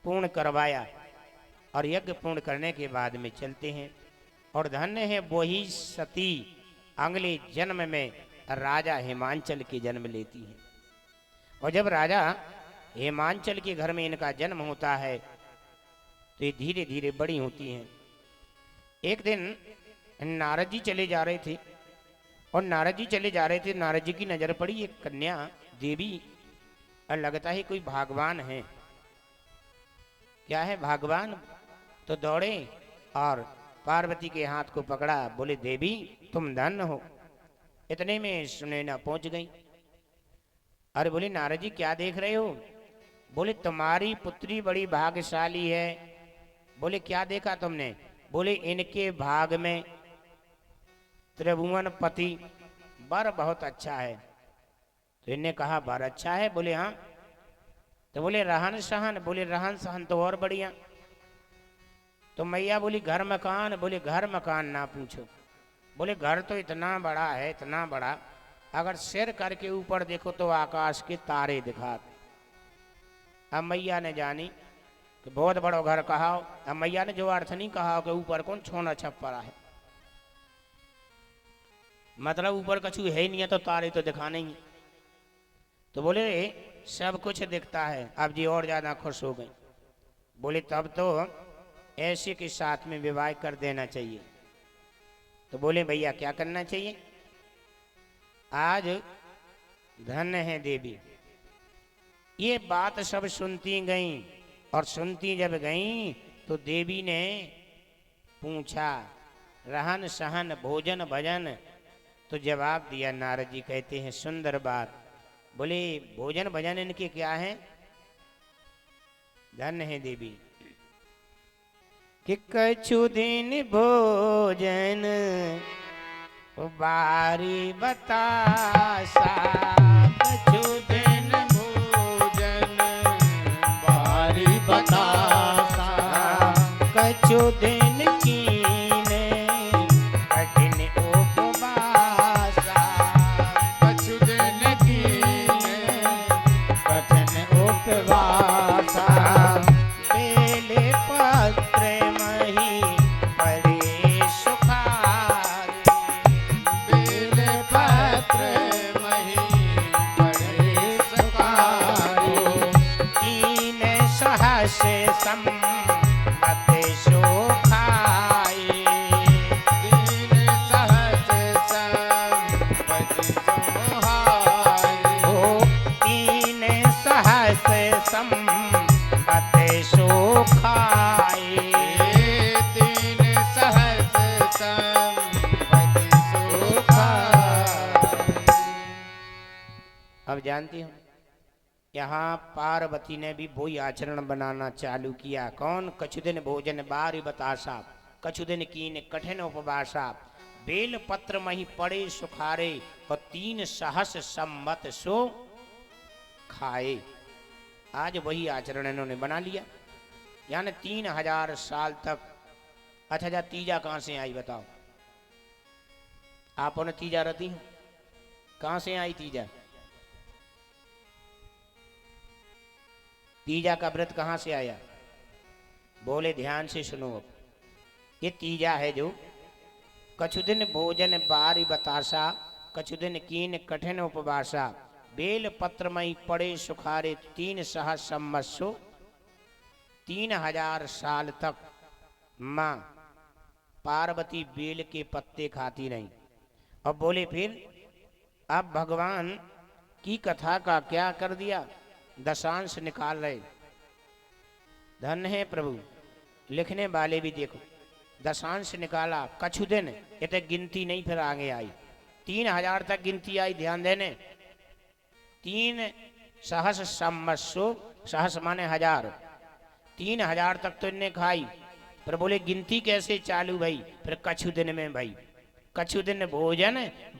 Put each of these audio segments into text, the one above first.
पूर्ण करवाया और यज्ञ पूर्ण करने के बाद में चलते हैं। और धन्य है वही सती अगले जन्म में राजा हिमांचल के जन्म लेती है। और जब राजा हिमांचल के घर में इनका जन्म होता है तो ये धीरे धीरे बड़ी होती हैं। एक दिन नारद जी चले जा रहे थे और नारद जी की नजर पड़ी एक कन्या देवी, और लगता है कोई भगवान है। क्या है भगवान? तो दौड़े और पार्वती के हाथ को पकड़ा, बोले देवी तुम धन्य हो। इतने में सुनैना पहुंच गई। अरे बोले नारद जी क्या देख रहे हो? बोले तुम्हारी पुत्री बड़ी भाग्यशाली है। बोले क्या देखा तुमने? बोले इनके भाग में त्रिभुवन पति वर बहुत अच्छा है। तो इनने कहा वर अच्छा है? बोले हाँ। तो बोले रहन सहन? बोले रहन सहन तो और बढ़िया। तो मैया बोली घर मकान? बोले घर मकान ना पूछो। बोले घर तो इतना बड़ा है, इतना बड़ा, अगर सिर करके ऊपर देखो तो आकाश के तारे दिखाते। अब मैया ने जानी कि बहुत बड़ा घर कहा। अब मैया ने जो अर्थ नहीं कहा कि ऊपर कौन छोना छप्परा है, मतलब ऊपर कछु है नहीं है तो तारे तो दिखाने ही। तो बोले सब कुछ दिखता है। अब जी और ज्यादा खुश हो गई। बोले तब तो ऐसे के साथ में विवाह कर देना चाहिए। तो बोले भैया क्या करना चाहिए? आज धन्य है देवी। ये बात सब सुनती गईं, और सुनती जब गईं तो देवी ने पूछा रहन सहन भोजन भजन? तो जवाब दिया। नारद जी कहते हैं सुंदर बात। बोले भोजन भजन इनके क्या है? धन्य है देवी कि कछु दिन भोजन बारी बतासा। कछु दिन भोजन बारी बतासा। कछु दिन कीने कठिन उपवासा। कछु दिन कीने कठिन उपवासा। बेले पत्र मही पड़े सुखारी। बेले पत्र मही पड़े सुखारी। तीन सहस सम्मत सुखाई। तीन सहस सम्मत सुखाई। ओ तीन सहस सम्मत सुखाई। तीन सहस सम्मत सुखाई। अब जानती हूँ यहाँ पार्वती ने भी वही आचरण बनाना चालू किया। कौन? कछु दिन भोजन बारी बतासा। कछु दिन कीन कठिन उपवासा। बेल पत्र मही पड़े सुखारे। और तीन सहस सम्मत सो खाए। आज वही आचरण इन्होंने बना लिया, यानी 3000 साल तक। अच्छा तीजा कहाँ से आई बताओ? आपने तीजा रती हो? कहाँ से आई तीजा? तीजा का व्रत कहाँ से आया? बोले ध्यान से सुनो। अब ये तीजा है जो कछु दिन भोजन बारी बतासा। कछु दिन कीन कठिन उपवासा। बेल पत्र मई पड़े सुखारे। तीन सहस सम्मत। 3000 साल तक माँ पार्वती बेल के पत्ते खाती रही। अब बोले फिर अब भगवान की कथा का क्या कर दिया? दशांश निकाल रहे। धन्य है प्रभु, लिखने वाले भी देखो दशांश निकाला। कछु दिन ये तो गिनती नहीं, फिर आगे आई 3000 तक गिनती आई। ध्यान देने 3 सहस सम्मत्सु। सहस माने 1000। 3000 तक तो इनने खाई। पर बोले गिनती कैसे चालू भाई? फिर कछु दिन में भाई कछु दिन भोजन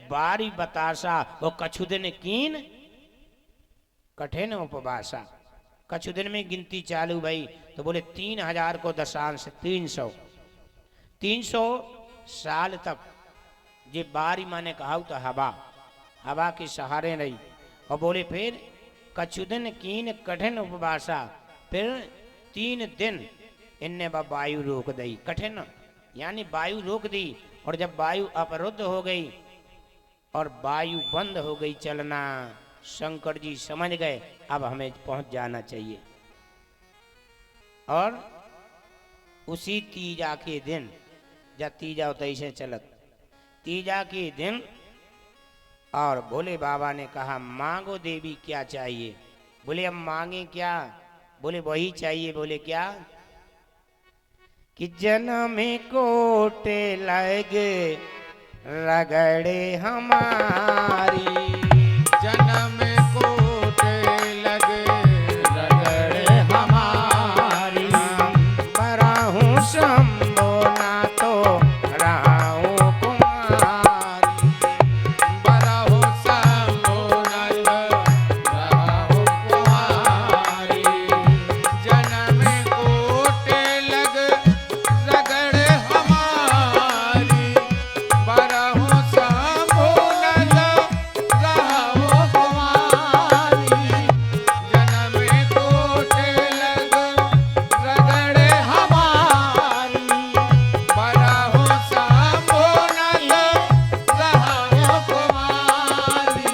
बारी बतासा। और कछु दिन कीन कठिन उपवासा। कछु दिन में गिनती चालू भाई। तो बोले 3000 को दशांश 300। 300 साल तक ये बारी माने कहा तो हवा के सहारे रही। और बोले फिर कछु दिन कीन कठिन उपवासा। फिर 3 दिन इनने वायु रोक दी, कठिन यानी वायु रोक दी। और जब वायु अवरुद्ध हो गई और वायु बंद हो गई चलना, शंकर जी समझ गए अब हमें पहुंच जाना चाहिए। और उसी तीजा के दिन, जब तीजा होता ही से चलत, तीजा के दिन और भोले बाबा ने कहा मांगो देवी क्या चाहिए। बोले अब मांगे क्या? बोले वही चाहिए। बोले क्या? कि जन्म कोटे लगे रगड़े हमारी, जन्म कोटे लगे रगड़े हमारी। बराहूं शंभो ना तो राहूं कुमारी, बरहु शंभो नंद रहु कुमारी। जन्म कोटे लग रगड़े हमारी। बरहु शंभो नंद रहु कुमारी। जन्म कोटे लग रगड़े हमारी। बरहु शंभो नंद रहु कुमारी।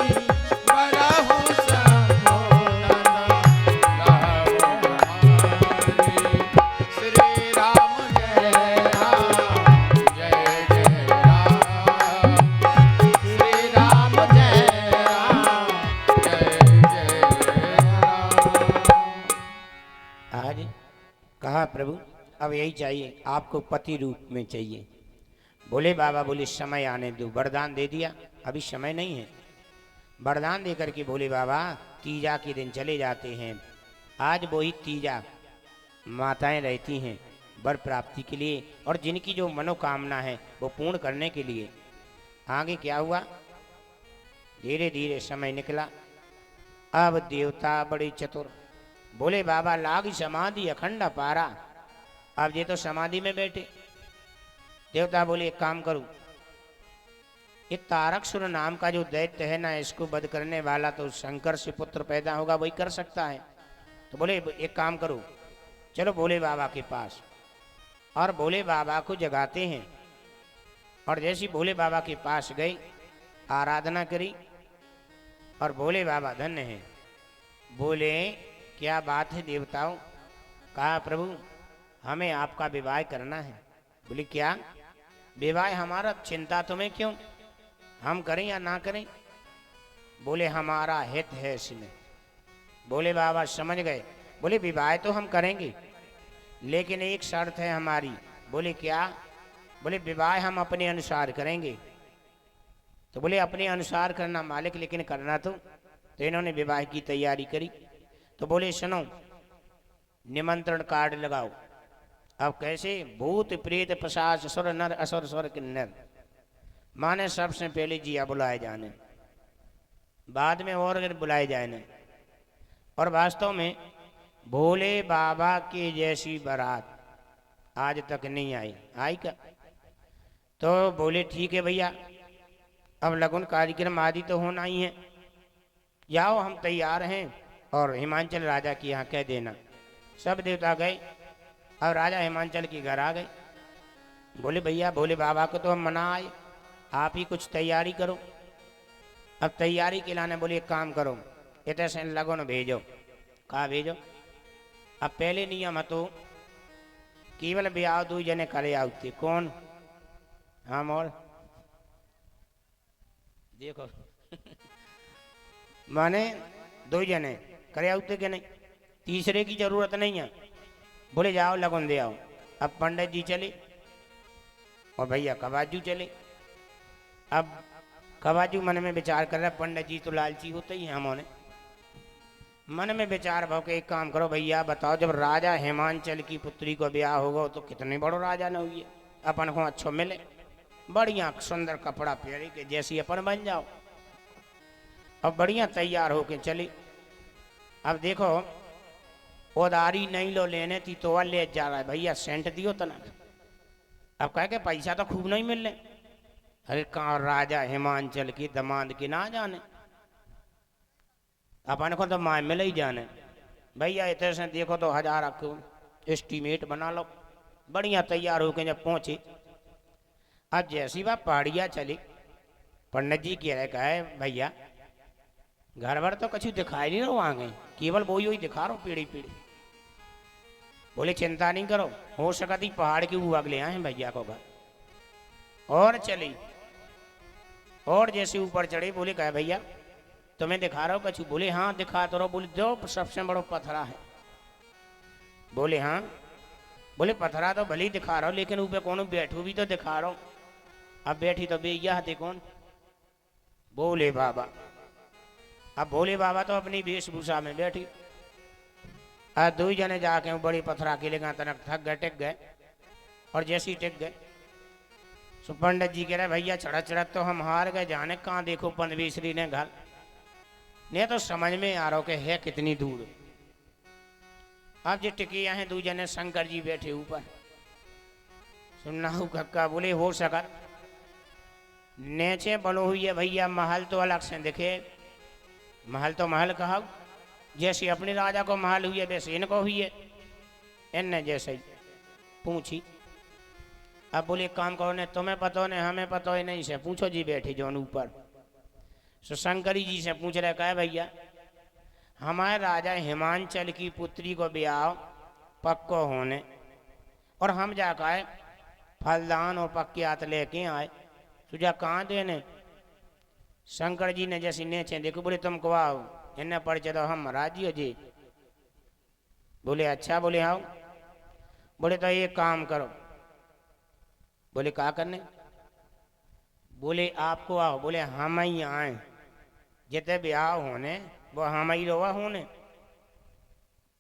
बरहु शंभो नंद रहु कुमारी। श्री राम जय राम जय जय राम। श्री राम जय राम जय जय राम। आज कहा प्रभु अब यही चाहिए, आपको पति रूप में चाहिए। बोले बाबा बोले समय आने दो, वरदान दे दिया, अभी समय नहीं है। वरदान दे करके बोले बाबा तीजा के दिन चले जाते हैं। आज वही तीजा माताएं रहती हैं वर प्राप्ति के लिए और जिनकी जो मनोकामना है वो पूर्ण करने के लिए। आगे क्या हुआ? धीरे धीरे समय निकला। अब देवता बड़े चतुर, बोले बाबा लाग समाधि अखंड पारा। अब ये तो समाधि में बैठे। देवता बोले एक काम करूं, ये तारकसुर नाम का जो दैत्य है ना, इसको वध करने वाला तो शंकर से पुत्र पैदा होगा, वही कर सकता है। तो बोले एक काम करो, चलो भोले बाबा के पास। और भोले बाबा को जगाते हैं। और जैसी भोले बाबा के पास गई, आराधना करी और भोले बाबा धन्य हैं। बोले क्या बात है देवताओं? कहा प्रभु हमें आपका विवाह करना है। बोले क्या विवाह? हमारा चिंता तुम्हें क्यों, हम करें या ना करें? बोले हमारा हित है इसमें। बोले बाबा समझ गए। बोले विवाह तो हम करेंगे लेकिन एक शर्त है हमारी। बोले क्या? बोले विवाह हम अपने अनुसार करेंगे। तो बोले अपने अनुसार करना मालिक, लेकिन करना तो इन्होंने विवाह की तैयारी करी। तो बोले सुनो निमंत्रण कार्ड लगाओ। अब कैसे? भूत प्रेत पिशाच असुर नर असुर स्वर किन्नर, माने सबसे पहले जिया बुलाए जाने, बाद में और बुलाए जाने। और वास्तव में भोले बाबा की जैसी बारात आज तक नहीं आई। आई क्या? तो बोले ठीक है भैया, अब लगन कार्यक्रम आदि तो होना ही है, जाओ हम तैयार हैं और हिमांचल राजा के यहाँ कह देना। सब देवता गए और राजा हिमांचल के घर आ गए। बोले भैया भोले बाबा को तो हम मना आए, आप ही कुछ तैयारी करो। अब तैयारी के लाने बोले एक काम करो, इतने से लगन भेजो। कहा भेजो? अब पहले नियम तो केवल ब्याह 2 जने करे आते। कौन? हम और देखो माने 2 जने करे आते के नहीं, तीसरे की जरूरत नहीं है। बोले जाओ लगन दे आओ। अब पंडित जी चले और भैया कबाजू चले। अब कबाजू मन में विचार कर रहा, पंडित जी तो लालची होते ही हैं, हमने मन में विचार भाव के एक काम करो भैया बताओ, जब राजा हिमांचल की पुत्री को ब्याह होगा तो कितने बड़ो राजा न हुई, अपन को अच्छो मिले, बढ़िया सुंदर कपड़ा पहने के जैसी अपन बन जाओ। अब बढ़िया तैयार होके चली। अब देखो उधारी नहीं लो लेने थी तो ले जा रहा है, भैया सेंट दियो तना। अब कह के पैसा तो खूब नहीं मिलने। अरे कहाँ राजा हिमांचल की दमाद की ना जाने, अपन को तो माँ मिल ही जाने। भैया इतने से देखो तो 1000 रखो, एस्टीमेट बना लो। बढ़िया तैयार होकर जब पहुंचे, अब जैसी बात पहाड़िया चली, पंडित जी कह रहे, कहा है भैया घर भर तो कछु दिखाई नहीं रहा गए, केवल वो ही दिखा रहा हूँ पीढ़ी पीढ़ी। बोले चिंता नहीं करो, हो सकती पहाड़ के ऊपर अगले आए हैं भैया को घर। और चली, और जैसे ऊपर चढ़े, बोले कहा भैया तुम्हें दिखा रहा हो कछु? बोले हाँ दिखा तो रहो। बोले जो सबसे बड़ो पथरा है। बोले हाँ। बोले पथरा तो भले ही दिखा रहा हो, लेकिन ऊपर कौन बैठू भी तो दिखा रहा हूं। अब बैठी तो बेया हते कौन? बोले बाबा। अब भोले बाबा तो अपनी वेशभूषा में बैठी। आज दो जने जाके बड़ी पथरा के लेगा तनक थक गए, टिक गए। और जैसे ही टिक गए, सो पंडित जी कह रहे भैया चढ़त चढ़त तो हम हार गए, जाने कहाँ देखो पंदवेश्वरी ने घर, नहीं तो समझ में आ रहा कि है कितनी दूर। अब जो टिके हैं दो जने, शंकर जी बैठे ऊपर। सुनना हूँ कक्का। बोले हो सका नेचे बनो हुई है भैया, महल तो अलग से दिखे। महल तो महल कहा, जैसे अपने राजा को महल हुई है वैसे इनको हुई है। इनने जैसे ही पूछी। अब बोले काम करो ने, तुम्हें पता ने हमें पता है नहीं से पूछो जी बैठे जो ऊपर। सो शंकरी जी से पूछ रहे, कहे भैया हमारे राजा हिमांचल की पुत्री को ब्याह पक्को होने, और हम जाकर आए फलदान और पक्यात लेके आए, तुझा कहाँ देने? शंकर जी ने जैसे नेचे देखो, बोले तुम को आओ इन्हें पड़ चलो हम राजी हो जी। बोले अच्छा। बोले आओ। बोले तो एक काम करो। बोले क्या करने? बोले आपको आओ। बोले हम ही आए, जितने ब्याह होने वो हम ही रोवा होने।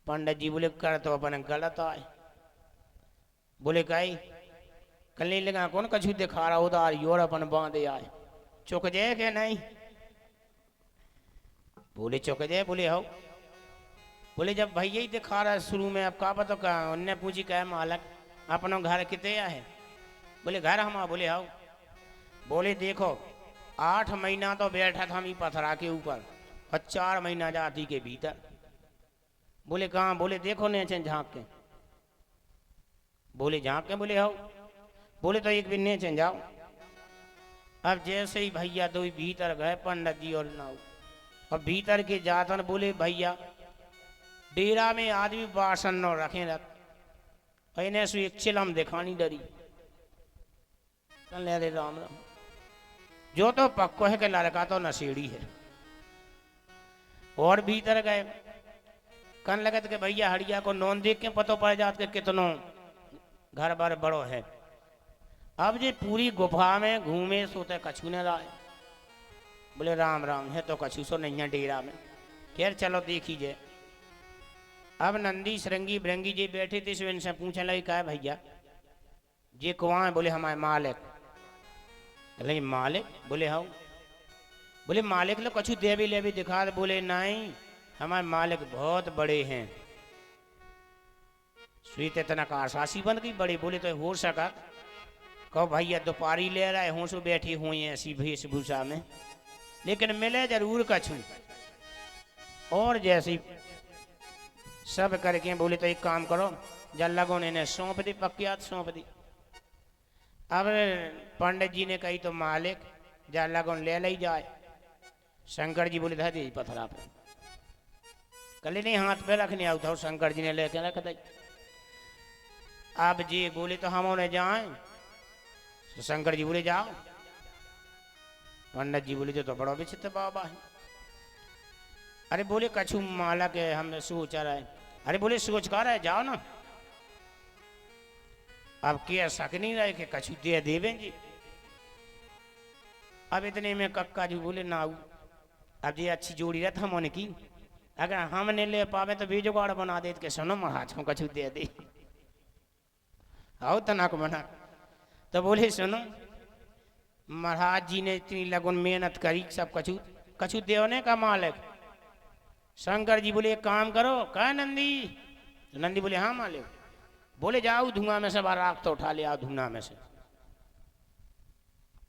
पंडित जी बोले कर तो अपन गलत आए। बोले कई कल नहीं लगा कौन कछु दिखा रहा उधार योर अपन बांधे आए, चुक जाए के नहीं? बोले चुक जाए। बोले हो। बोले जब भैया ही दिखा रहा है शुरू में, अब का पता कहा? उनने पूछी कहे मालक अपना घर कितने है? बोले घर हम। बोले आओ। बोले देखो 8 महीना तो बैठा था हम पथरा के ऊपर, और 4 महीना जाति के भीतर। बोले कहाँ? बोले देखो नीचे झांक के। बोले झांक के? बोले आओ। बोले तो एक भी नीचे जाओ। अब जैसे ही भैया दो भीतर गए पंडित जी और नाऊ, और भीतर के जातन बोले भैया डेरा में आदमी बासन न रखे रख, इन्हें से एक चिलम दिखानी डरी। अरे राम राम, जो तो पक्को है कि लड़का तो नशेड़ी है। और भीतर गए, कन लगत के भैया हड़िया को नॉन देख के पतो पड़ जात के कितनो घर बार बड़ो है। अब जे पूरी गुफा में घूमे सोते कछु न राय। बोले राम राम, है तो कछु सो नहीं है डेरा में। खैर चलो देखी जाए। अब नंदी श्रृंगी भृंगी जी बैठे थे, इनसे पूछने लगे कहा भैया ये कुआं है? बोले हमारे मालिक। बोले मालिक? बोले हाँ। बोले मालिक लो कछु देवी लेवी दिखा दे। बोले नहीं हमारे मालिक बहुत बड़े हैं। स्वीत इतना का आशासी बन गई बड़े। बोले तो हो सका कहो भैया दोपहरी ले रहा है हूँ सो बैठी हुई है ऐसी वेशभूषा में, लेकिन मिले जरूर कछु। और जैसी सब करके बोले तो एक काम करो, जल लगो ने सौंप दी, पक्यात सौंप दी। अब पंडित जी ने कही तो मालिक जल लगो ले ली जाए। शंकर जी बोले था दे पथरा पे, कल नहीं हाथ पे रखने आउ था। शंकर जी ने लेके रख दी। अब जी बोले तो हम उन्हें जाए। तो शंकर जी बोले जाओ। पंडित जी बोले तो बड़ा विचित्र बाबा है। अरे बोले कछु माला के हमने सोच रहा है। अरे बोले सोच कर रहे जाओ ना। अब क्या शक नहीं रहे कि कछु दे देवे जी। अब इतने में कक्का जी बोले ना आऊ। अब ये अच्छी जोड़ी रहता हम की, अगर हम नहीं ले पावे तो बेजुगाड़ बना दे के सुनो महाराज को कछु दे दे। आओ तना को बना। तो बोले सुनो महाराज जी ने इतनी लगन मेहनत करी, सब कछु कछु देवने का मालिक। शंकर जी बोले एक काम करो, कहा नंदी? तो नंदी बोले हाँ मालिक। बोले जाओ धुआं में से बार राख तो उठा ले आओ धुआं में से।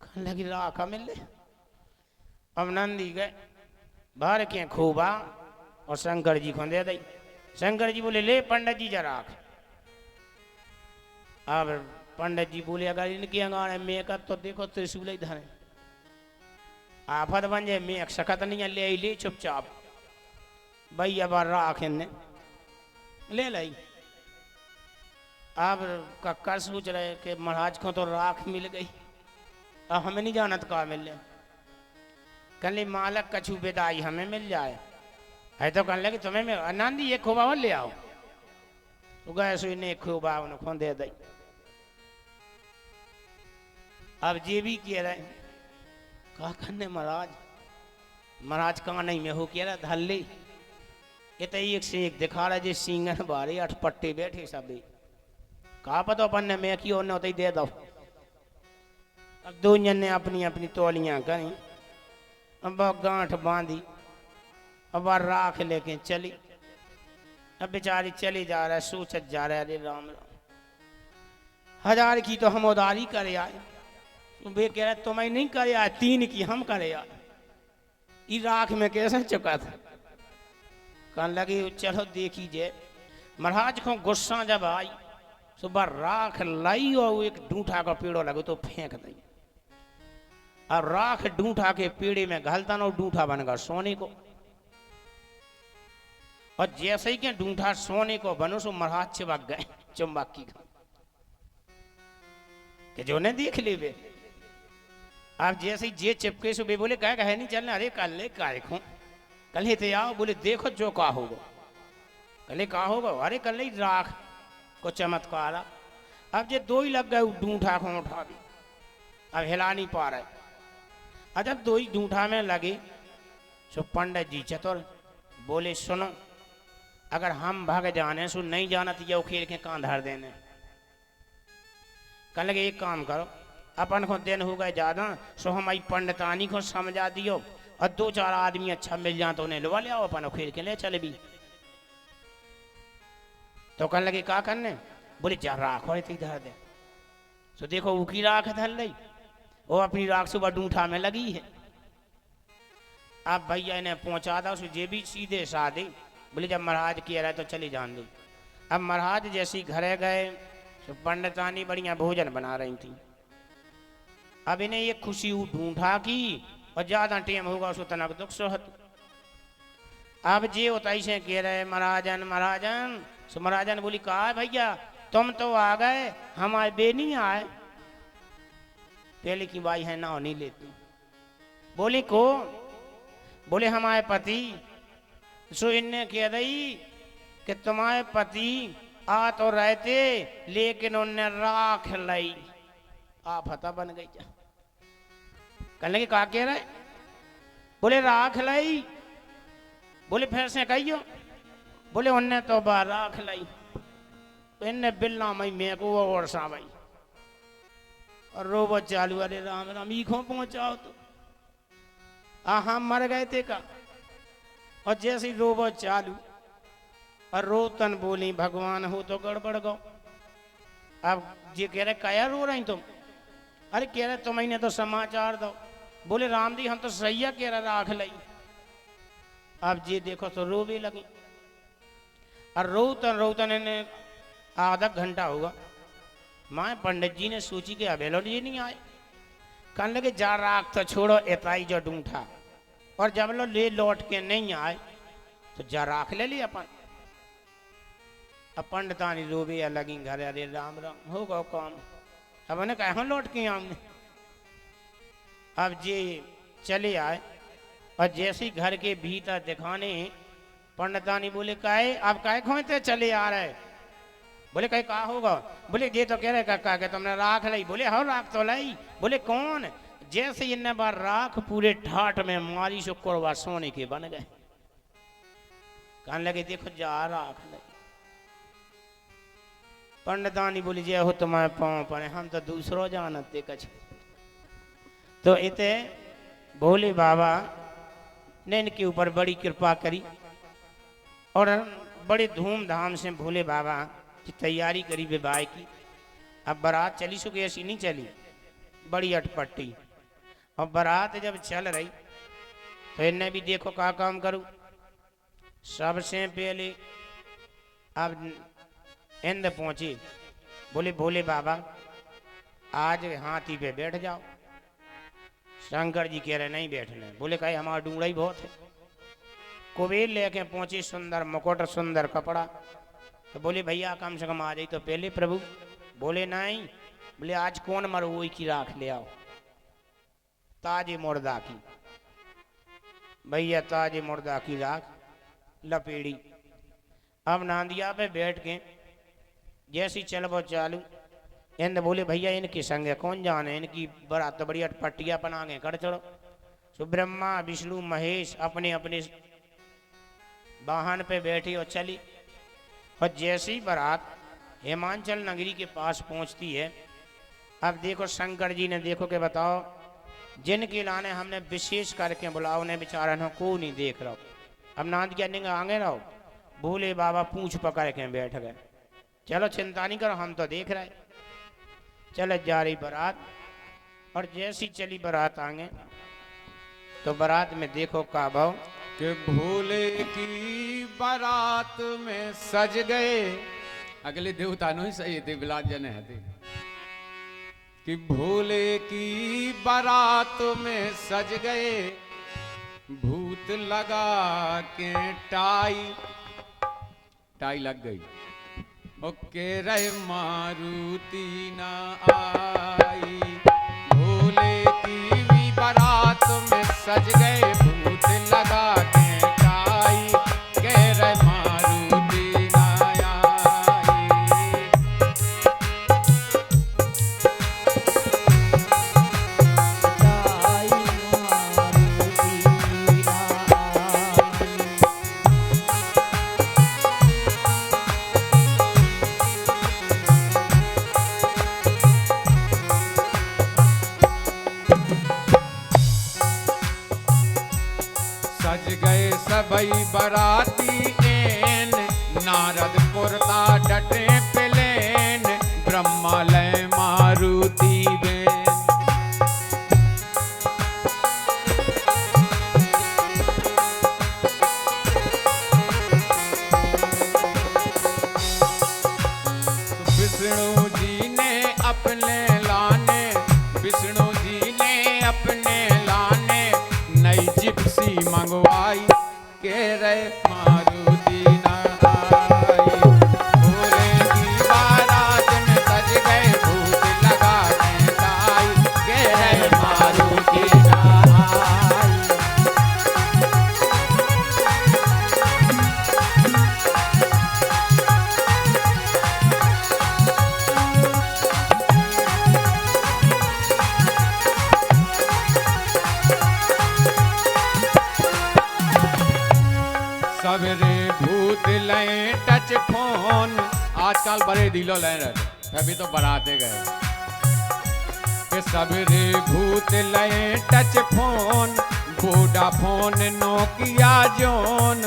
कहने लगी राख मिल ले। अब नंदी गए भर के खूबा और शंकर जी को दे दी। शंकर जी बोले ले पंडित जी जा राख। अब पंडित जी बोले अगर इनके अंगारे मेकअप तो देखो त्रिशूल ही धरे आफत बन जाए मैं सकत नहीं है ले चुपचाप भाई अब राख इनने ले लाई। अब कक्कर सोच रहे कि महाराज को तो राख मिल गई अब हमें नहीं जानत कहा मिले कल मालक कछु बेदाई हमें मिल जाए है तो कहने लगे तुम्हें मैं आनंदी एक खोबा और ले आओ तो गए सो इन्हें खोबा उन्हें दे दी। अब जे भी कह रहे कहा करने महाराज महाराज कहाँ नहीं में हो कह रहा धल्ले ये तो एक से एक दिखा रहा जी सिंगन बारे अठपट्टे बैठे सब कहा पता अपन ने मैं की और ही दे दो। अब दो जन ने अपनी अपनी तौलियां करी अब गांठ बांधी अब राख लेके चली अब बेचारी चली जा रहा है सोचत जा रहा है अरे राम राम 1000 की तो हम उधारी करे आए वे कह रहे तुम्हें नहीं करे आए 3 की हम करे आए ई राख में कैसे चुका था कहने लगी चलो देखी जाए। महाराज को गुस्सा जब आई सुबह राख लाई और एक डूठा का पेड़ो लगे तो फेंक दी और राख डूठा के पेड़े में घलता ना डूठा बन गया सोने को और जैसे ही के डूठा सोने को बनो सो महाराज चिपक गए चुंबकी का कि जो ने देख ले वे आप जैसे ही जे चिपके सो वे बोले कह कहे नहीं चलना अरे कल ले कार्यक्रम कल ही ते आओ बोले देखो जो का होगा कल का होगा अरे कल ही राख को चमत्कार अब जे 2 ही लग गए डूठा को उठा दी अब हिला नहीं पा रहे अब जब 2 ही डूठा में लगे सो पंडित जी चतुर बोले सुनो अगर हम भाग जाने सो नहीं जाना तो ये उखेल के कान धर देने कल लगे एक काम करो अपन को दिन हो गए ज्यादा सो हमारी पंडितानी को समझा दियो और 2-4 आदमी अच्छा मिल जाए तो उन्हें लवा ले आओ अपन उखेल के ले चले भी तो कहने लगे क्या करने बोले जा राख हो धर दे तो देखो उकी राख धर ली वो अपनी राख सुबह डूठा में लगी है। अब भैया इन्हें पहुंचा दो जे भी सीधे साधे बोले जब महाराज कह रहे तो चली जान दो। अब महाराज जैसी घरे गए तो पंडितानी बढ़िया भोजन बना रही थी अब इन्हें ये खुशी ढूंढा की और ज्यादा टेम होगा उसको तनक दुख सोहत अब जे उताई से कह रहे महाराजन महाराजन सो महाराजन बोली कहा भैया तुम तो आ गए हमारे बे नहीं आए पहले की बाई है ना नहीं लेती बोली को बोले हमारे पति सो इनने कह रही कि तुम्हारे पति आ तो रहते लेकिन उनने राख लाई आप हता बन गई जा कहने लगे कहा कह रहे बोले राख लाई बोले फिर से कहियो बोले उनने तो बा राख लाई तो इनने बिल्ला मई मैं को और सा भाई और रोबो चालू अरे राम राम ईखों पहुंचाओ तो हम मर गए थे का और जैसे ही रोबो चालू और रोतन बोली भगवान हो तो गड़बड़ गो। अब ये कह रहे क्या रो रही तुम अरे कह रहे तुम इन्हें तो समाचार दो बोले राम जी हम तो सैया कह रहे राख ली। अब जी देखो तो रो भी लगी और रोतन रोतन इन्हें आधा घंटा होगा माँ पंडित जी ने सोची कि अबेलो जी नहीं आए कहने लगे जा राख तो छोड़ो एताई जो ढूंढा और जब लो ले लौट के नहीं आए तो जा राख ले ली अपन अब पंडितानी रोबे लगी घर अरे राम राम होगा काम अब उन्हें कहा लौट के आऊंगे। अब जे चले आए और जैसे ही घर के भीतर दिखाने पंडितानी बोले काहे अब काहे खोते चले आ रहे बोले कहीं कहा होगा बोले ये तो कह रहे काका के तुमने राख लाई बोले हो राख तो लाई बोले कौन जैसे इन्हें बार राख पूरे ठाट में मारी सो कोरवा सोने के बन गए कहने लगे देखो जा राख लाई पंडितानी बोली जय हो तुम्हारे पाँव पड़े हम तो दूसरों जानते कछ तो इते भोले बाबा ने इनके ऊपर बड़ी कृपा करी और बड़े धूमधाम से भोले बाबा की तैयारी करी विवाह की। अब बारात चली सो ऐसी नहीं चली बड़ी अटपट्टी और बारात जब चल रही तो इन्हें भी देखो क्या काम करूं सबसे पहले अब इंद पहुंचे बोले भोले बाबा आज हाथी पे बैठ जाओ। शंकर जी कह रहे नहीं बैठने। बोले कहे हमारा डूंगरा ही बहुत है। कुबेर लेके पहुंचे, सुंदर मुकुट सुंदर कपड़ा। तो बोले भैया कम से कम आ जाए तो पहले प्रभु। बोले नहीं। बोले आज कौन मरवोई की राख ले आओ, ताजे मुर्दा की। भैया ताजे मुर्दा की राख लपेड़ी। अब नांदिया पे बैठ के जैसी चलबो चालू। इंद बोले भैया इनके संग कौन जाने, इनकी बरात तो बड़ी अटपटिया बना के कर चढ़ो। सो ब्रह्मा विष्णु महेश अपने अपने वाहन पे बैठी और चली। और जैसी बारात हिमांचल नगरी के पास पहुंचती है, अब देखो शंकर जी ने देखो के बताओ जिनके लाने हमने विशेष करके बुलाओ ने बेचारा को नहीं देख रहा। अब नांद क्या निंगा आगे रहो। भोले बाबा पूंछ पकड़ के बैठ गए। चलो चिंता नहीं करो हम तो देख रहे। चल जा रही बारात और जैसी चली बारात आगे तो बारात में देखो का भाव कि भोले की बारात में सज गए। अगले देवता नो ही सही थे बिलात जन है थे कि भोले की बारात में सज गए। भूत लगा के टाई लग गई। ओके रे मारुति ना आई। भोले की भी बारात में सज गए। भूत लगा के टाई के रे मारुति ना आई। सज गए सबई बराती एन। नारद पुरता डटे पिलेन। ब्रह्मालय मारुति बेन। विष्णु जी ने अपने लाने। विष्णु जी ने अपने लाने नई जिप्सी मंगवाई के रे मारुति ना आई। भोले की बारात में सज गए। भूत लगा के टाई के रे मारुति ना आई। सवेरे भूत लें टच फोन। आजकल बड़े दिलो ले रहे अभी तो बराते गए कि सवेरे भूत लें touch phone. Vodafone Nokia zone.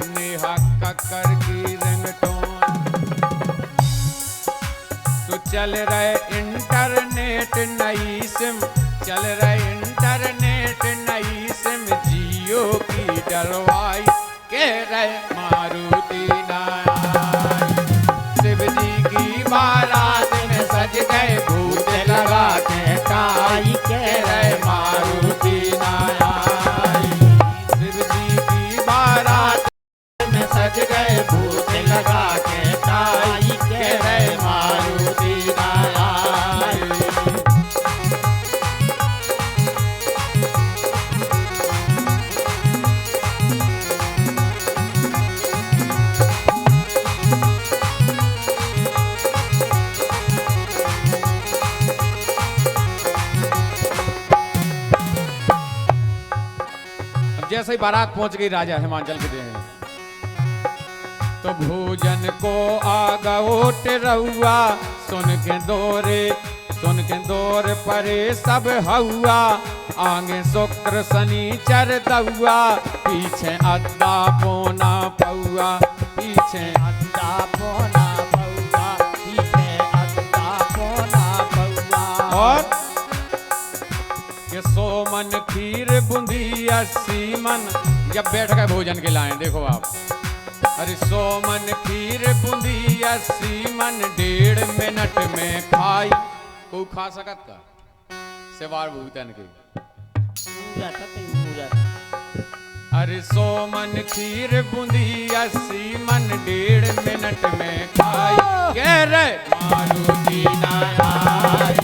Neha Kakkar की रिंगटोन। तो चल रहे इंटरनेट नई सिम। चल रहे इंटरनेट नई सिम। जियो की डलवाई के रे मारुति ना आई। शिव जी की बारात में सज गए। भूत लगा के टाई के रे मारुति ना आई। शिव जी की बारात में सज गए। भूत लगा के टाई के रे मारुति ना आई। जैसे ही बारात पहुंच गई राजा हिमांचल के देह तो भोजन को आगा ओट रहुआ। सुन के दौर परे सब हवा। आगे शुक्र शनिचर दहुआ। पीछे अद्दा पोना पौआ। पीछे अद्दा पोना पौआ। पीछे अद्दा पोना पौआ। और के 100 मन खीर बूंदी 80 मन। जब बैठ गए भोजन के लाए देखो आप। अरे 100 मन खीर बूंदी 80 मन। 1.5 मिनट मिनट में खाई। को खा सकत का सेवार भूतन के। अरे 100 मन खीर बूंदी 80 मन 1.5 मिनट में खाई। कह रहे मारुति ना आई,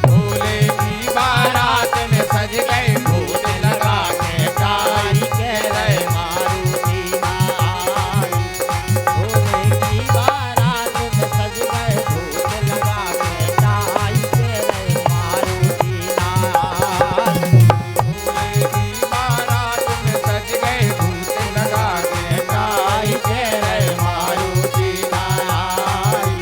भोले की बारात में सज गए भूत लगा के टाई। कह रहे मारुति ना आई, भोले की बारात में सज गए भूत लगा के टाई। कह रहे मारुति ना आई, भोले की बारात में सज गए भूत लगा के टाई। कह रहे मारुति ना आई,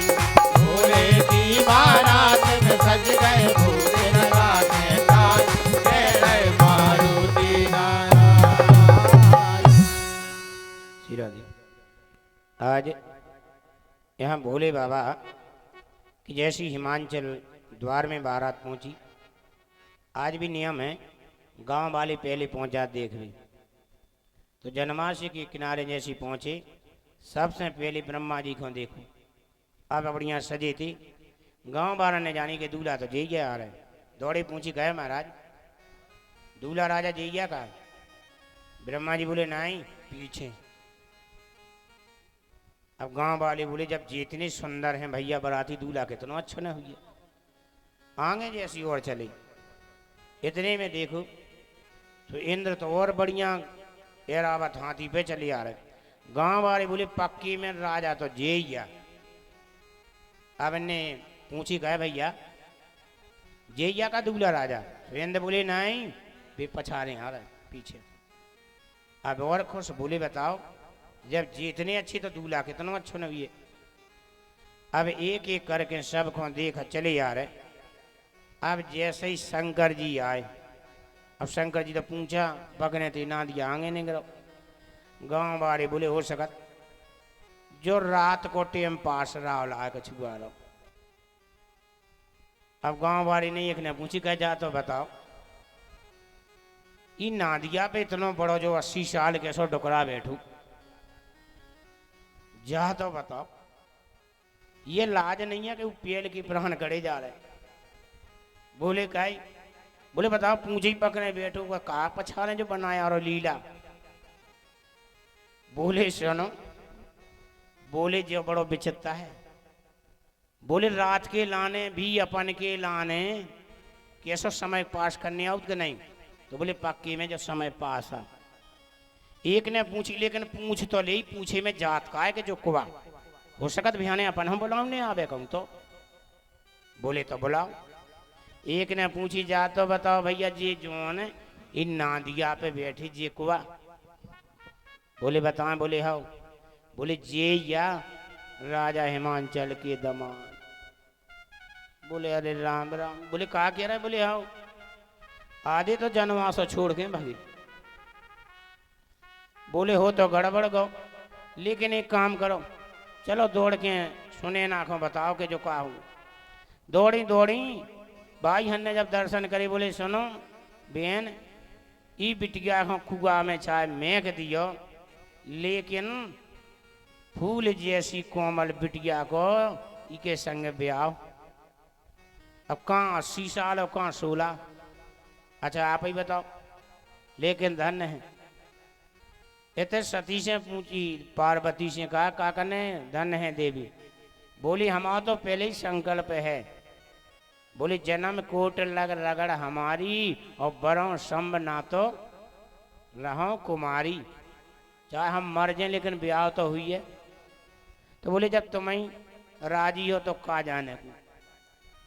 भोले की बारात में सज गए भूत लगा के टाई। कह रहे मारुति ना आई। श्री राधे। आज यहाँ भोले बाबा कि जैसी हिमांचल द्वार में बारात पहुंची, आज भी नियम है गांव वाले पहले पहुंचा देख रहे। तो जन्माष्टमी के किनारे जैसी पहुंचे, सबसे पहले ब्रह्मा जी को देखो। अब बढ़िया सजे थे, गांव वाला ने जानी कि दूल्हा तो जइया आ रहा है। दौड़े पूछी गए महाराज दूल्हा राजा जइया का। ब्रह्मा जी बोले नहीं पीछे। अब गांव वाले बोले जब जितने सुंदर हैं भैया बराती दूल्हा कितना अच्छा न हुआ। आगे जैसी और चले, इतने में देखो तो इंद्र तो और बढ़िया एरावत हाथी पे चले आ रहे। गांव वाले बोले पक्की में राजा तो जेइया। अब इन्ने पूछी गए भैया जेइया का दूल्हा राजा। तो इंद्र बोले नहीं वे पछाड़े आ रहे पीछे। अब और खुश बोले बताओ जब जितने अच्छी तो दूल्हा कितना अच्छा न हुए। अब एक एक करके सबको देखा चले आ रहे। अब जैसे ही शंकर जी आए, अब शंकर जी तो पूछा पकड़े थे ना दिया आगे नहीं गिरो। गांव वाले बोले हो सकत जो रात को टेम पास रहा ला के छुआ लो। अब गांव वाले ने एक ने पूछी कह जा तो बताओ ये नादिया पे इतना बड़ो जो 80 साल के सो डुकरा बैठू, जा तो बताओ ये लाज नहीं है कि वो पेड़ की प्राण करे जा रहे। बोले काई, बोले बताओ पूछे ही पकड़े बैठो का कहा पछाड़े जो बनाया और लीला। बोले सुनो, बोले जो बड़ो विचित्र है। बोले रात के लाने भी अपन के लाने कैसा समय पास करने आउट के नहीं। तो बोले पक्की में जो समय पास आ। एक ने पूछी लेकिन पूछ तो ले पूछे में जात का है कि जो कुआ हो सकत भियाने अपन हम बुलाओ नहीं आवे कहूँ तो। बोले तो बुलाओ। एक ने पूछी जा तो बताओ भैया जी जोन इन नादिया पे बैठी जी कुआ। बोले बताएं। बोले हाउ। बोले जे या राजा हिमांचल के दमाद। बोले अरे राम राम। बोले कहा कह रहा है। बोले हाउ आधे तो जनवास छोड़ के भागी। बोले हो तो गड़बड़ गो, लेकिन एक काम करो चलो दौड़ के सुने नाखों बताओ कि जो कहा हो। दौड़ी दौड़ी भाई हन्ने जब दर्शन करे। बोले सुनो बहन ई बिटिया को कुआ में चाहे मेघ दियो, लेकिन फूल जैसी कोमल बिटिया को इके संग ब्याह। अब कहाँ 80 साल और कहाँ 16। अच्छा आप ही बताओ। लेकिन धन्य है इतने सती से पूछी पार्वती से कहा काका ने धन्य है देवी। बोली हमारा तो पहले ही संकल्प है। बोली जन्म कोट लग रगड़ हमारी और बरों संब ना तो रहो कुमारी। चाहे हम मर जाए लेकिन ब्याह तो हुई है। तो बोले जब तुम्हें राजी हो तो का जाने को।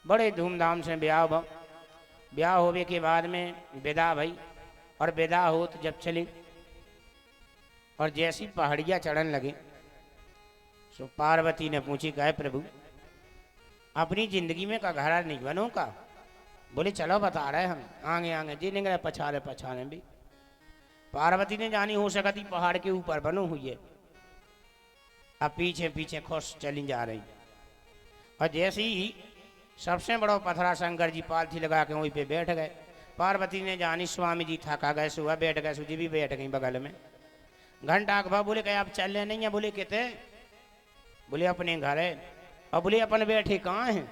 बड़े धूमधाम से ब्याह भा। ब्याह होने के बाद में विदा भई और विदा हो तो जब चली और जैसी पहाड़ियाँ चढ़न लगे सो पार्वती ने पूछी कहे प्रभु अपनी जिंदगी में का घरा नहीं बनो का। बोले चलो बता रहे हम आगे आगे जी निकले पछाड़े पछाड़े भी। पार्वती ने जानी हो सकती पहाड़ के ऊपर बनो हुई है। अब पीछे पीछे खुश चली जा रही। और जैसे ही सबसे बड़ा पथरा शंकर जी पालथी लगा के वहीं पे बैठ गए। पार्वती ने जानी स्वामी जी थका गए सुबह बैठ गए। सूजी भी बैठ गई बगल में। घंटा अखबा बोले कहे आप चल रहे नहीं है। बोले कहते बोले अपने घर है। और बोले अपन बैठे कहाँ हैं?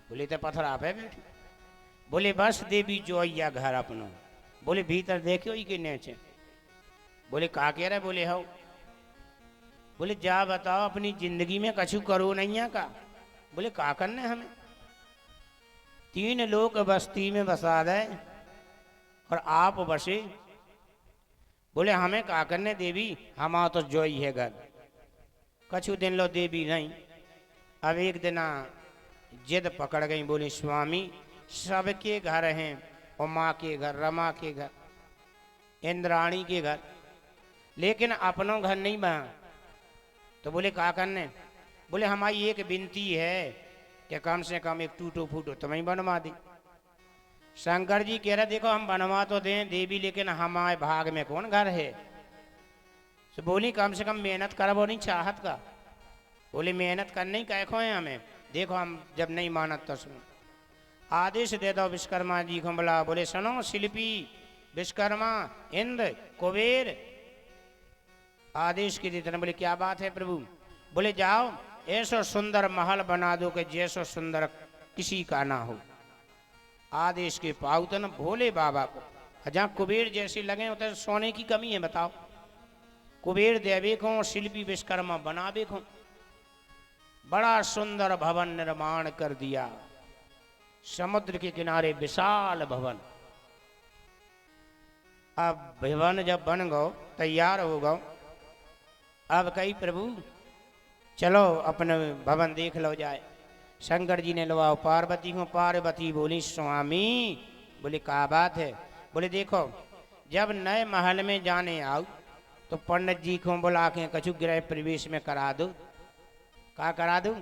बोले तो पथरा पे बैठे। बोले बस देवी जोइया घर अपना। बोले भीतर देखो ही कि नीचे। बोले का कह रहे? बोले हो। बोले जा बताओ अपनी जिंदगी में कछु करो नहीं है का? बोले का करने हमें? 3 लोग बस्ती में बसा दे और आप बसे। बोले हमें का करने देवी, हमारा तो जो ही है घर। कछु दिन लो देवी नहीं। अब एक दिन जिद पकड़ गई, बोली स्वामी सबके घर हैं, उमा के घर, रमा के घर, इंद्राणी के घर, लेकिन अपनों घर नहीं बना। तो बोले का करने? बोले हमारी एक विनती है कि कम से कम एक टूटो फूटो तुम्हें बनवा दे। शंकर जी कह रहे देखो हम बनवा तो दें देवी, लेकिन हमारे भाग में कौन घर है? तो बोली कम से कम मेहनत करबो नहीं चाहत का? बोले मेहनत करने ही कैखो है हमें, देखो हम जब नहीं मानत तो सुन आदेश दे दो विश्वकर्मा जी को बुला। बोले सुनो शिल्पी, विश्वकर्मा, इंद्र, कुबेर आदेश की देते। बोले क्या बात है प्रभु? बोले जाओ ऐसा सुंदर महल बना दो कि जैसो सुंदर किसी का ना हो। आदेश के पाउतन भोले बाबा को जहाँ कुबेर जैसे लगे उधर सोने की कमी है बताओ। कुबेर देवे को शिल्पी विश्वकर्मा बनावे को बड़ा सुंदर भवन निर्माण कर दिया। समुद्र के किनारे विशाल भवन। अब भवन जब बन गो, तैयार हो गो, अब कही प्रभु चलो अपने भवन देख लो जाए। शंकर जी ने लवाओ पार्वती को। पार्वती बोली स्वामी, बोले क्या बात है? बोले देखो जब नए महल में जाने आओ तो पंडित जी को बुला के कछु गृह प्रवेश में करा दो। का करा दूं?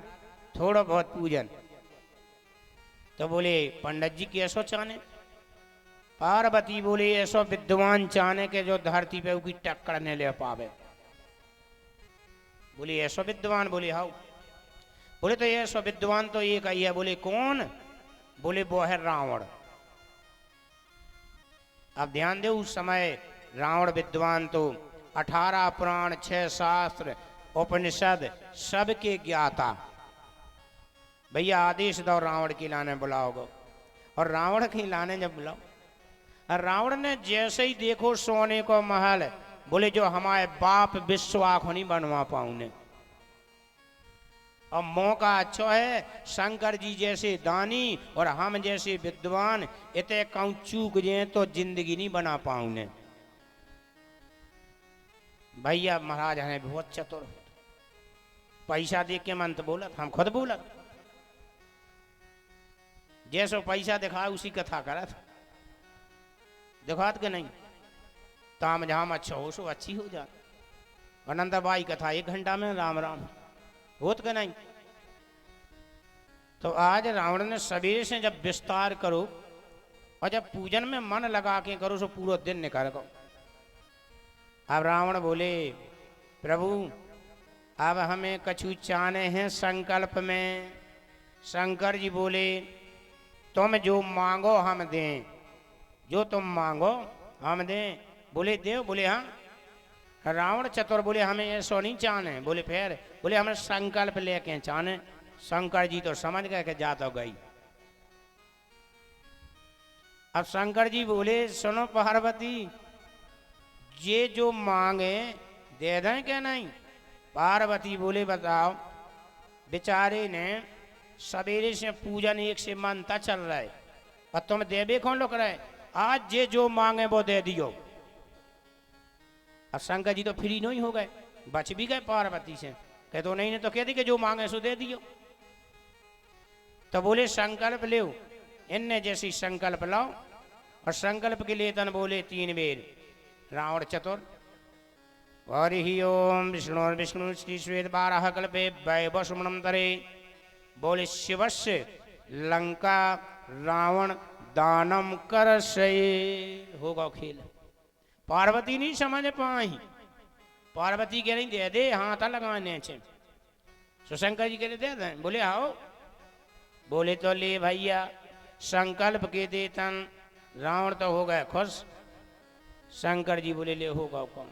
थोड़ा बहुत पूजन। तो बोले पंडित जी कैसो चाने? पार्वती बोले ऐसो विद्वान चाने के जो धरती पे उसकी टक्कर नहीं ले पावे। बोले ऐसो विद्वान? बोले हाउ। बोले तो ऐसो विद्वान तो एक ही है। बोले कौन? बोले वो है रावण। अब ध्यान दे उस समय रावण विद्वान तो 18 पुराण, 6 शास्त्र, उपनिषद सबके ज्ञाता। भैया आदेश दो रावण के लाने बुलाओगे। और रावण के लाने जब बुलाओ, और रावण ने जैसे ही देखो सोने को महल, बोले जो हमारे बाप विश्वास नहीं बनवा पाऊने। और मौका अच्छा है शंकर जी जैसे दानी और हम जैसे विद्वान इतने कौन चूक जाए तो जिंदगी नहीं बना पाऊने। भैया महाराज है बहुत चतुर, पैसा देख के मन तो बोलत, हम खुद बोलत जैसो पैसा दिखा उसी कथा करत। दिखात के नहीं ताम झाम अच्छा हो सो अच्छी हो जा। अनंतबाई कथा 1 घंटा में राम राम होत के नहीं। तो आज रावण ने सवेरे से जब विस्तार करो और जब पूजन में मन लगा के करो सो पूरा दिन निकाल गो। अब रावण बोले प्रभु अब हमें कछु चाहने हैं संकल्प में। शंकर जी बोले तुम जो मांगो हम दें, जो तुम मांगो हम दें। बोले देव? बोले हाँ। रावण चतुर बोले हमें ऐसा नहीं चाहने। बोले फिर? बोले हमें संकल्प लेके चाहने। शंकर जी तो समझ गए कि जा तो गई। अब शंकर जी बोले सुनो पार्वती, ये जो मांगे दे दें क्या नहीं? पार्वती बोले बताओ। बेचारे ने सवेरे से पूजन एक से मानता चल रहा है और तुम देवे कौन लोग रहे? आज ये जो मांगे वो दे दियो। अब शंकर जी तो फ्री नहीं हो गए, बच भी गए पार्वती से। कह तो नहीं तो कह दी कि जो मांगे सो दे दियो। तो बोले संकल्प ले, इनने जैसी संकल्प लाओ। और संकल्प के लिए तन बोले 3 बेर रावण चतुर। हरि ओम विष्णु विष्णु श्री श्वेत 12 कल्पे वैवस्वमनंतरे। बोले शिवस्य लंका रावण दानम कर से होगा खेल। पार्वती नहीं समझ पाई। पार्वती कह रही दे दे हाथ लगाने से। शंकर जी कह रहे दे दें। बोले आओ। बोले तो ले भैया संकल्प के दे तन। रावण तो हो गए खुश। शंकर जी बोले ले होगा कौन?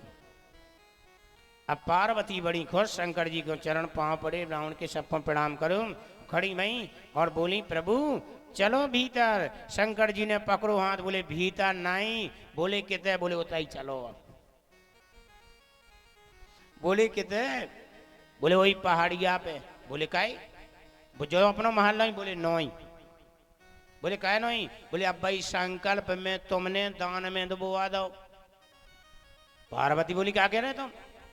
अब पार्वती बड़ी खुश, शंकर जी को चरण पांव पड़े, रावण के सबको प्रणाम करो, खड़ी मई और बोली प्रभु चलो भीतर। शंकर जी ने पकड़ो हाथ, बोले भीतर नहीं। बोले कितने? बोले उताई चलो। बोले कितने? बोले वही पहाड़िया पे। बोले काई? जो अपना महल नहीं। बोले नोई। बोले काय नहीं? बोले अब भाई संकल्प में तुमने दान में डुबवा दो। पार्वती बोली क्या कह रहे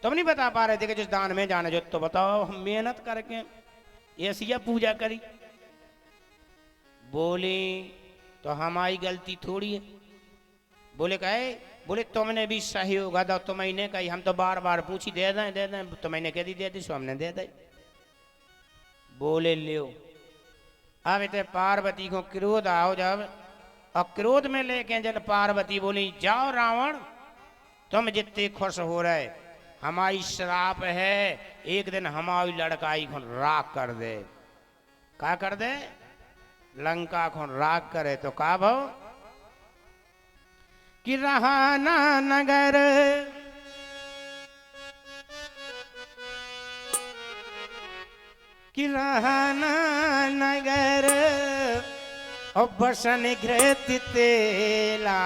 तुम नहीं बता पा रहे थे कि जिस दान में जाना जो तो बताओ, हम मेहनत करके ऐसी पूजा करी। बोले तो हमारी गलती थोड़ी है। बोले कहे? बोले तुमने भी सहयोग दो, तुमने कही हम तो बार बार पूछी दे दें तुमने कह दी दे दी, सो हमने दे दे। बोले लियो। अब इतने पार्वती को क्रोध आओ जब, और क्रोध में लेके जब पार्वती बोली जाओ रावण, तुम जितने खुश हो रहे, हमारी श्राप है एक दिन हमारी लड़काई को राख कर दे। क्या कर दे? लंका को राख करे। तो का भाव कि रहा ना नगर, कि रहा ना नगर और बसन घृत तेला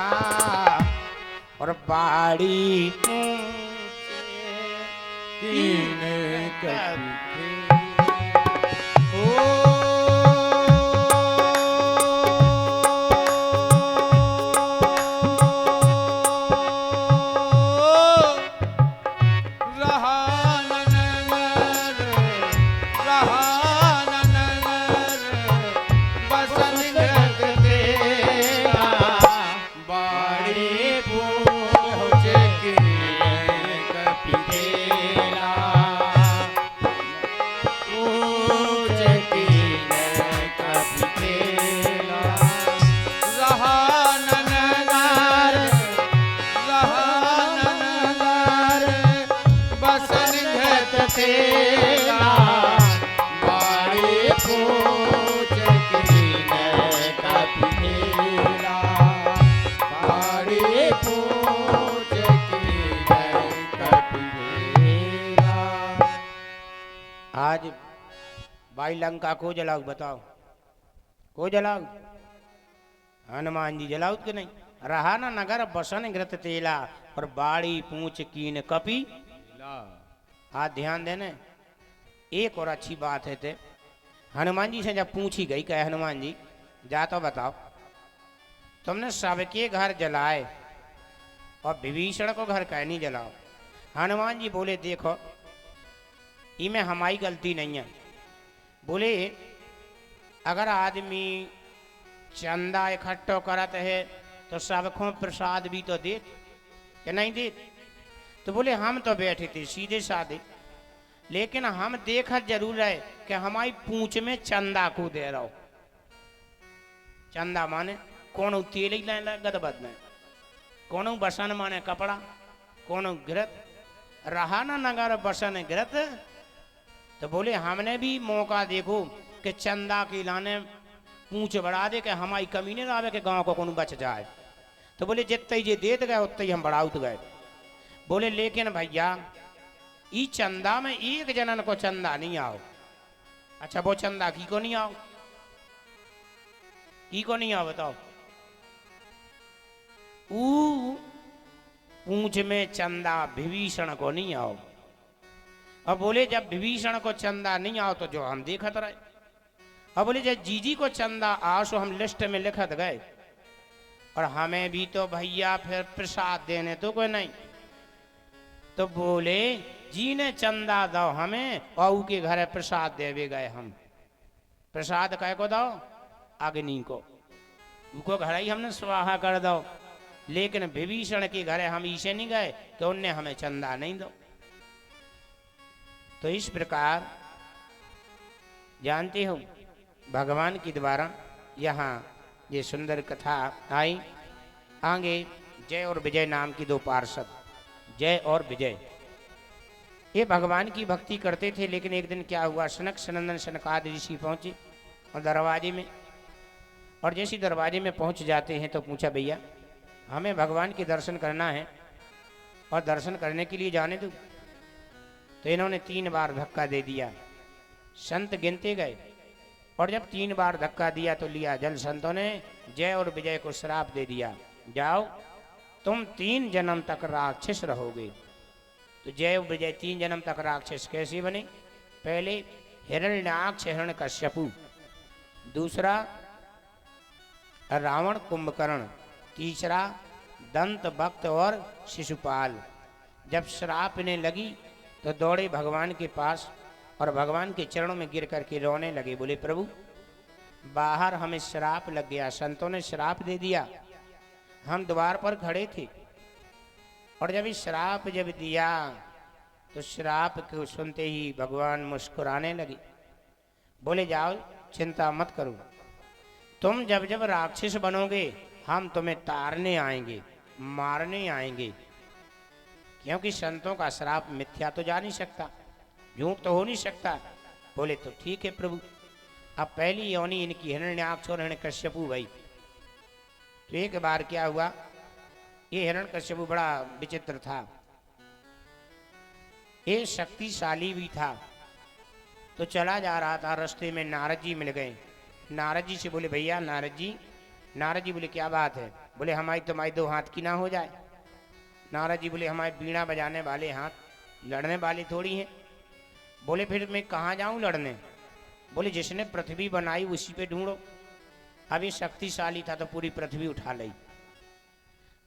और बाड़ी कीने कभी आज भाई लंका को जलाऊ? बताओ को जलाऊ? हनुमान जी जलाऊ कि नहीं? रहा ना नगर बसन घृत तेला और बाड़ी पूछ कीन कपी। आज ध्यान देने एक और अच्छी बात है थे, हनुमान जी से जब पूछी गई कहे हनुमान जी जा तो बताओ, तुमने सबके घर जलाए और विभीषण को घर कह नहीं जलाओ। हनुमान जी बोले देखो इमें हमारी गलती नहीं है। बोले अगर आदमी चंदा इकट्ठो करत है तो सबको प्रसाद भी तो दे कि नहीं दे? तो बोले हम तो बैठे थे सीधे साधे, लेकिन हम देखा जरूर है कि हमारी पूंछ में चंदा को दे रहा हो। चंदा माने कौन तेल ही गदबद में, कौन बसन माने कपड़ा, कौन घृत। रहा ना नगर बसन घृत। तो बोले हमने भी मौका देखो कि चंदा के लाने पूंछ बढ़ा दे कि हमारी कमी नहीं आवे कि गांव को कौन बच जाए। तो बोले जितने ये देते गए उतने ही हम बढ़ाउत गए। बोले लेकिन भैया ई चंदा में एक जनन को चंदा नहीं आओ। अच्छा वो चंदा की को नहीं आओ? की को नहीं आओ बताओ? ऊ पूंछ में चंदा विभीषण को नहीं आओ। अब बोले जब विभीषण को चंदा नहीं आओ तो जो हम देखत रहे। अब बोले जब जीजी को चंदा आओ सो हम लिस्ट में लिखत गए, और हमें भी तो भैया फिर प्रसाद देने तो कोई नहीं। तो बोले जी ने चंदा दो हमें और के घर प्रसाद देवे गए हम। प्रसाद कह को दो? अग्नि को, उनको घर ही हमने स्वाहा कर दो। लेकिन विभीषण के घर हम इसे नहीं गए कि उनने हमें चंदा नहीं दो। तो इस प्रकार जानते हो भगवान के द्वारा यहाँ ये सुंदर कथा आई। आगे जय और विजय नाम की दो पार्षद, जय और विजय, ये भगवान की भक्ति करते थे। लेकिन एक दिन क्या हुआ, सनक सनंदन सनकादि ऋषि पहुंचे और दरवाजे में, और जैसे दरवाजे में पहुंच जाते हैं तो पूछा भैया हमें भगवान के दर्शन करना है और दर्शन करने के लिए जाने दो। तो इन्होंने 3 बार धक्का दे दिया। संत गिनते गए और जब 3 बार धक्का दिया तो लिया जल। संतों ने जय और विजय को श्राप दे दिया, जाओ तुम 3 जन्म तक राक्षस रहोगे। तो जय और विजय 3 जन्म तक राक्षस कैसे बने? पहले हिरण्याक्ष हिरण्यकश्यपु, दूसरा रावण कुंभकर्ण, तीसरा दंत भक्त और शिशुपाल। जब श्राप इन्हें लगी तो दौड़े भगवान के पास और भगवान के चरणों में गिर करके रोने लगे। बोले प्रभु बाहर हमें श्राप लग गया, संतों ने श्राप दे दिया, हम द्वार पर खड़े थे और जब इस श्राप जब दिया तो श्राप को सुनते ही भगवान मुस्कुराने लगे। बोले जाओ चिंता मत करो, तुम जब जब राक्षस बनोगे हम तुम्हें तारने आएंगे, मारने आएंगे, क्योंकि संतों का श्राप मिथ्या तो जा नहीं सकता, झूठ तो हो नहीं सकता। बोले तो ठीक है प्रभु। अब पहली योनि इनकी हिरण्याक्ष और हिरण्यकश्यपु भाई। तो एक बार क्या हुआ, ये हिरण्यकश्यपु बड़ा विचित्र था, ये शक्तिशाली भी था। तो चला जा रहा था, रास्ते में नारद जी मिल गए। नारद जी से बोले भैया नारद जी बोले क्या बात है? बोले हमारी तुम्हारी 2 हाथ की ना हो जाए। नारद जी बोले हमारे बीड़ा बजाने वाले हाथ लड़ने वाले थोड़ी हैं। बोले फिर मैं कहाँ जाऊं लड़ने? बोले जिसने पृथ्वी बनाई उसी पे ढूंढो। अब ये शक्तिशाली था तो पूरी पृथ्वी उठा ली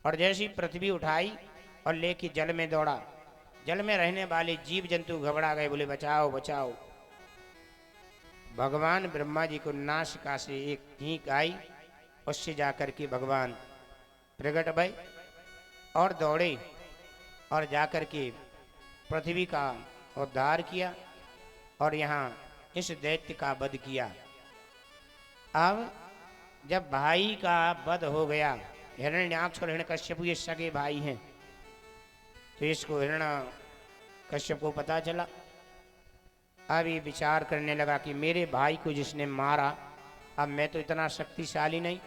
और जैसी पृथ्वी उठाई और लेके जल में दौड़ा। जल में रहने वाले जीव जंतु घबरा गए, बोले बचाओ बचाओ। भगवान ब्रह्मा जी को नासिका से एक हींक आई, उससे जाकर के भगवान प्रकट भय और दौड़े और जाकर के पृथ्वी का उद्धार किया और यहाँ इस दैत्य का वध किया। अब जब भाई का वध हो गया, हिरण्याक्ष और हिरण्यकश्यप ये सगे भाई हैं, तो इसको हिरण्यकश्यप को पता चला। अब ये विचार करने लगा कि मेरे भाई को जिसने मारा, अब मैं तो इतना शक्तिशाली नहीं,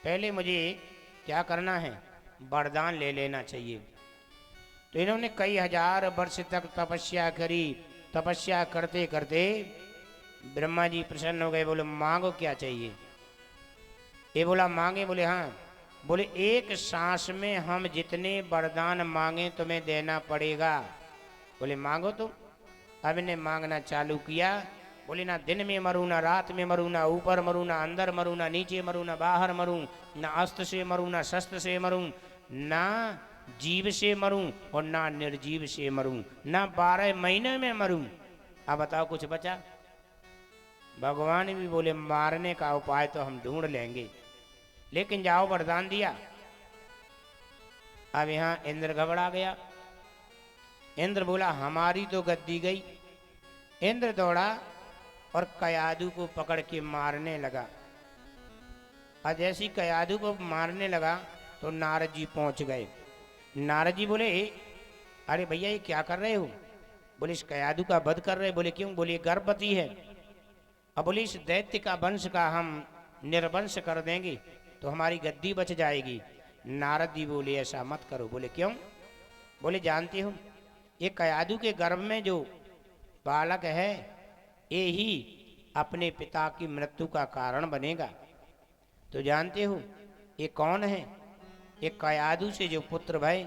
पहले मुझे क्या करना है, वरदान ले लेना चाहिए। तो इन्होंने कई हजार वर्ष तक तपस्या करी। तपस्या करते करते ब्रह्मा जी प्रसन्न हो गए, बोले मांगो क्या चाहिए? ये बोला मांगे? बोले हाँ। बोले एक सांस में हम जितने वरदान मांगे तुम्हें देना पड़ेगा। बोले मांगो तुम। अब इन्हें मांगना चालू किया। बोले ना दिन में मरूं, ना रात में मरूं, ना ऊपर मरूं, ना अंदर मरूं, ना नीचे मरूं, ना बाहर मरूं, ना अस्त्र से मरूं, ना शस्त्र से मरूं, ना जीव से मरूं और ना निर्जीव से मरूं, ना 12 महीने में मरूं। अब बताओ कुछ बचा? भगवान भी बोले मारने का उपाय तो हम ढूंढ लेंगे, लेकिन जाओ वरदान दिया। अब यहां इंद्र घबरा गया। इंद्र बोला हमारी तो गद्दी गई। इंद्र दौड़ा और कयादू को पकड़ के मारने लगा। और जैसी कयादू को मारने लगा तो नारद जी पहुंच गए। नारद जी बोले अरे भैया ये क्या कर रहे हो? बोले इस कयादू का वध कर रहे। बोले क्यों? बोले गर्भवती है। अब बोले इस दैत्य का वंश का हम निर्वंश कर देंगे तो हमारी गद्दी बच जाएगी। नारद जी बोले ऐसा मत करो। बोले क्यों? बोले जानते हो ये कयादू के गर्भ में जो बालक है ये ही अपने पिता की मृत्यु का कारण बनेगा। तो जानते हो ये कौन है? ये कयादू से जो पुत्र भय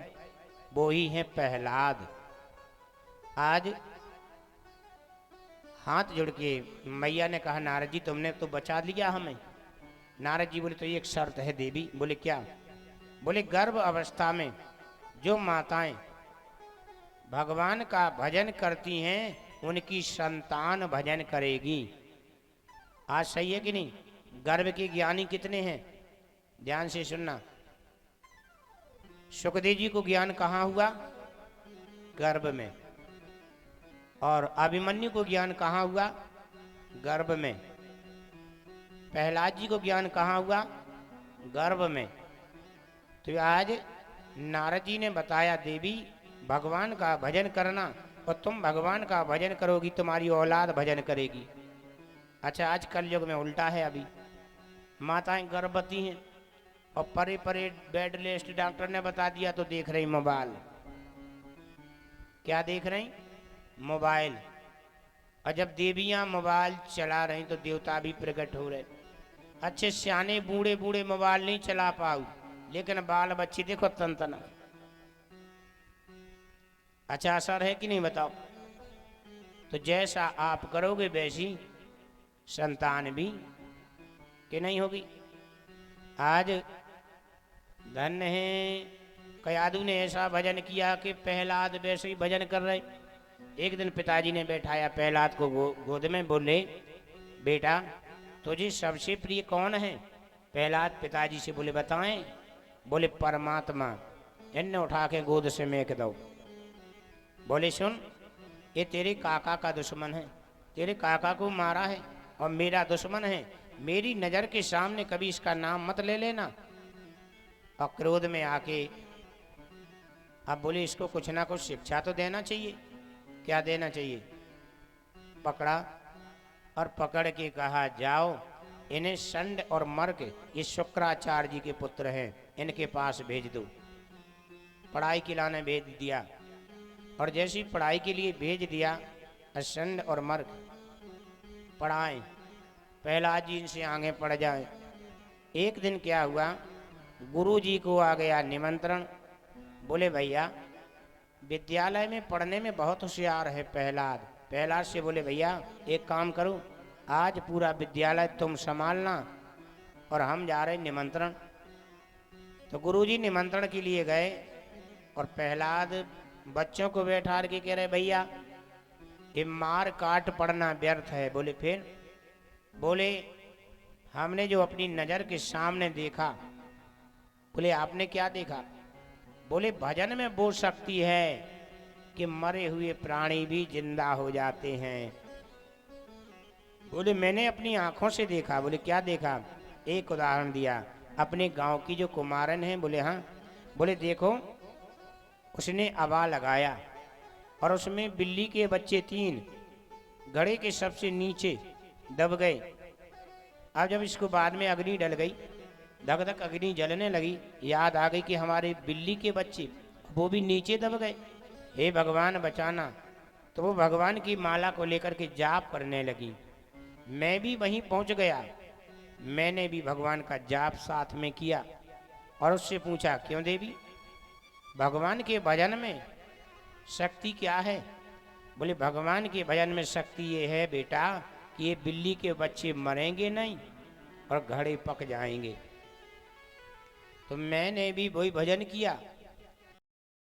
वो ही है प्रहलाद। आज हाथ जोड़ के मैया ने कहा नारद जी तुमने तो बचा लिया हमें। नारद जी बोले तो एक शर्त है देवी। बोले क्या? बोले गर्भ अवस्था में जो माताएं भगवान का भजन करती हैं उनकी संतान भजन करेगी। आज सही है कि नहीं? गर्भ के ज्ञानी कितने हैं? ध्यान से सुनना। सुखदेव जी को ज्ञान कहाँ हुआ? गर्भ में। और अभिमन्यु को ज्ञान कहाँ हुआ? गर्भ में। प्रहलाद जी को ज्ञान कहाँ हुआ? गर्भ में। तो आज नारद जी ने बताया देवी भगवान का भजन करना और तुम भगवान का भजन करोगी तुम्हारी औलाद भजन करेगी। अच्छा आज कल युग में उल्टा है। अभी माताएं गर्भवती हैं और परे परे बेड रेस्ट डॉक्टर ने बता दिया तो देख रही मोबाइल। क्या देख रही? मोबाइल। और जब देवियां मोबाइल चला रही तो देवता भी प्रकट हो रहे। अच्छे सियाने बूढ़े बूढ़े मोबाइल नहीं चला पाऊ, लेकिन बाल बच्चे देखो तन तना। अच्छा असर है कि नहीं बताओ? तो जैसा आप करोगे वैसी संतान भी कि नहीं होगी। आज धन्य है कयादू ने ऐसा भजन किया कि प्रहलाद वैसे ही भजन कर रहे। एक दिन पिताजी ने बैठाया प्रहलाद को गोद में, बोले बेटा तुझे सबसे प्रिय कौन है? प्रहलाद पिताजी से बोले बताएं। बोले परमात्मा। इन्हें उठा के गोद से मेक दो। बोले सुन, ये तेरे काका का दुश्मन है, तेरे काका को मारा है और मेरा दुश्मन है। मेरी नजर के सामने कभी इसका नाम मत ले लेना। और क्रोध में आके अब बोले इसको कुछ ना कुछ शिक्षा तो देना चाहिए। क्या देना चाहिए? पकड़ा और पकड़ के कहा जाओ इन्हें संड और मर्क, ये शुक्राचार्य जी के पुत्र हैं, इनके पास भेज दो। पढ़ाई के लाने भेज दिया। और जैसी पढ़ाई के लिए भेज दिया, संड और मर्क पढ़ाएं, प्रहलाद जी इनसे आगे पढ़ जाए। एक दिन क्या हुआ, गुरु जी को आ गया निमंत्रण। बोले भैया विद्यालय में पढ़ने में बहुत होशियार है प्रहलाद। प्रहलाद से बोले भैया एक काम करो, आज पूरा विद्यालय तुम संभालना और हम जा रहे निमंत्रण। तो गुरुजी निमंत्रण के लिए गए और प्रहलाद बच्चों को बैठा के कह रहे भैया ये मार काट पढ़ना व्यर्थ है। बोले फिर? बोले हमने जो अपनी नजर के सामने देखा। बोले आपने क्या देखा? बोले भजन में वो शक्ति है कि मरे हुए प्राणी भी जिंदा हो जाते हैं। बोले मैंने अपनी आंखों से देखा। बोले क्या देखा? एक उदाहरण दिया, अपने गांव की जो कुमारन है। बोले हाँ। बोले देखो उसने आवा लगाया और उसमें बिल्ली के बच्चे 3 घड़े के सबसे नीचे दब गए। अब जब इसको बाद में अग्नि डल गई, धक धक अग्नि जलने लगी, याद आ गई कि हमारे बिल्ली के बच्चे वो भी नीचे दब गए, हे भगवान बचाना। तो वो भगवान की माला को लेकर के जाप करने लगी। मैं भी वहीं पहुंच गया, मैंने भी भगवान का जाप साथ में किया और उससे पूछा क्यों देवी, भगवान के भजन में शक्ति क्या है? बोले भगवान के भजन में शक्ति ये है बेटा कि ये बिल्ली के बच्चे मरेंगे नहीं और घड़े पक जाएंगे। तो मैंने भी वही भजन किया